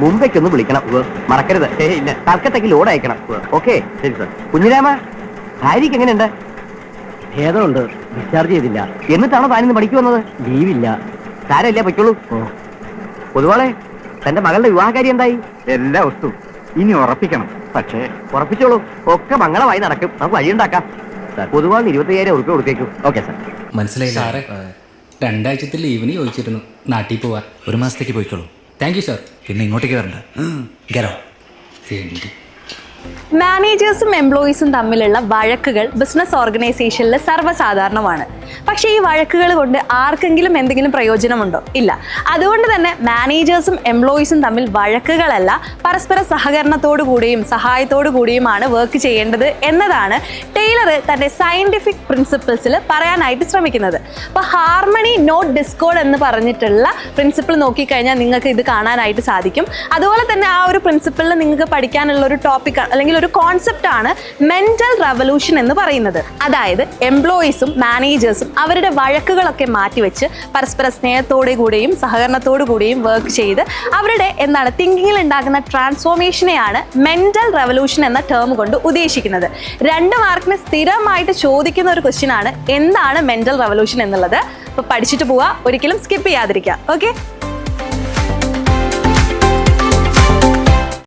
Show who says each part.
Speaker 1: മുംബൈക്കൊന്ന് വിളിക്കണം. മറക്കരുത്. ഇല്ല, കൽക്കട്ടയ്ക്ക് ലോഡ് അയക്കണം. ഓക്കെ ശരി സാർ. കുഞ്ഞിരാമ, ഭാര്യക്ക് എങ്ങനെയുണ്ട്?
Speaker 2: ഭേദമുണ്ട്, ഡിസ്ചാർജ് ചെയ്തില്ല.
Speaker 1: എന്നിട്ടാണോ താനിന്ന് പണിക്ക് വന്നത്?
Speaker 2: ലീവില്ല.
Speaker 1: സാരമില്ല, പൊയ്ക്കോളൂ. പൊതുവാളെ, തന്റെ മകളുടെ വിവാഹകാര്യം എന്തായി? എല്ലാ ഒത്തും. ഇനി ഉറപ്പിക്കണം. പക്ഷേ ഉറപ്പിച്ചോളൂ, ഒക്കെ മംഗളമായി നടക്കും. നമുക്ക് വഴിയുണ്ടാക്കാം. പൊതുവാളിന് 25,000 ഉറുപ്പിക കൊടുത്തേക്കും. Okay sir.
Speaker 3: മനസ്സിലായില്ല സാറേ. 2 ആഴ്ചത്തെ ലീവിന് ചോദിച്ചിരുന്നു നാട്ടിൽ പോവാൻ.
Speaker 4: 1 മാസത്തേക്ക് പോയിക്കോളൂ.
Speaker 3: Thank you sir.
Speaker 4: പിന്നെ ഇങ്ങോട്ടേക്ക് വരണ്ട. ഗരോ.
Speaker 5: മാനേജേഴ്സും എംപ്ലോയീസും തമ്മിലുള്ള വഴക്കുകൾ ബിസിനസ് ഓർഗനൈസേഷനിൽ സർവ്വസാധാരണമാണ്. പക്ഷേ ഈ വഴക്കുകൾ കൊണ്ട് ആർക്കെങ്കിലും എന്തെങ്കിലും പ്രയോജനമുണ്ടോ? ഇല്ല. അതുകൊണ്ട് തന്നെ മാനേജേഴ്സും എംപ്ലോയീസും തമ്മിൽ വഴക്കുകളല്ല, പരസ്പര സഹകരണത്തോടു കൂടിയും സഹായത്തോടു കൂടിയുമാണ് വർക്ക് ചെയ്യേണ്ടത് എന്നതാണ് ടൈലർ തൻ്റെ സയൻറ്റിഫിക് പ്രിൻസിപ്പിൾസിൽ പറയാനായിട്ട് ശ്രമിക്കുന്നത്. അപ്പോൾ ഹാർമണി നോട്ട് ഡിസ്കോർഡ് എന്ന് പറഞ്ഞിട്ടുള്ള പ്രിൻസിപ്പിൾ നോക്കിക്കഴിഞ്ഞാൽ നിങ്ങൾക്ക് ഇത് കാണാനായിട്ട് സാധിക്കും. അതുപോലെ തന്നെ ആ ഒരു പ്രിൻസിപ്പിളിൽ നിങ്ങൾക്ക് പഠിക്കാനുള്ള ഒരു ടോപ്പിക് അല്ലെങ്കിൽ ഒരു കോൺസെപ്റ്റ് ആണ് മെന്റൽ റെവല്യൂഷൻ എന്ന് പറയുന്നത്. അതായത് എംപ്ലോയീസും മാനേജേഴ്സും അവരുടെ വഴക്കുകളൊക്കെ മാറ്റിവെച്ച് പരസ്പര സ്നേഹത്തോടു കൂടിയും സഹകരണത്തോടു കൂടിയും വർക്ക് ചെയ്ത് അവരുടെ തിങ്കിങ്ങിൽ ഉണ്ടാകുന്ന ട്രാൻസ്ഫോർമേഷനെയാണ് മെന്റൽ റെവല്യൂഷൻ എന്ന ടേം കൊണ്ട് ഉദ്ദേശിക്കുന്നത്. 2 മാർക്കിന് സ്ഥിരമായിട്ട് ചോദിക്കുന്ന ഒരു ക്വസ്റ്റ്യൻ ആണ് എന്താണ് മെന്റൽ റെവല്യൂഷൻ എന്നുള്ളത്. അപ്പോൾ പഠിച്ചിട്ട് പോവുക, ഒരിക്കലും സ്കിപ്പ് ചെയ്യാതിരിക്കുക. ഓക്കെ.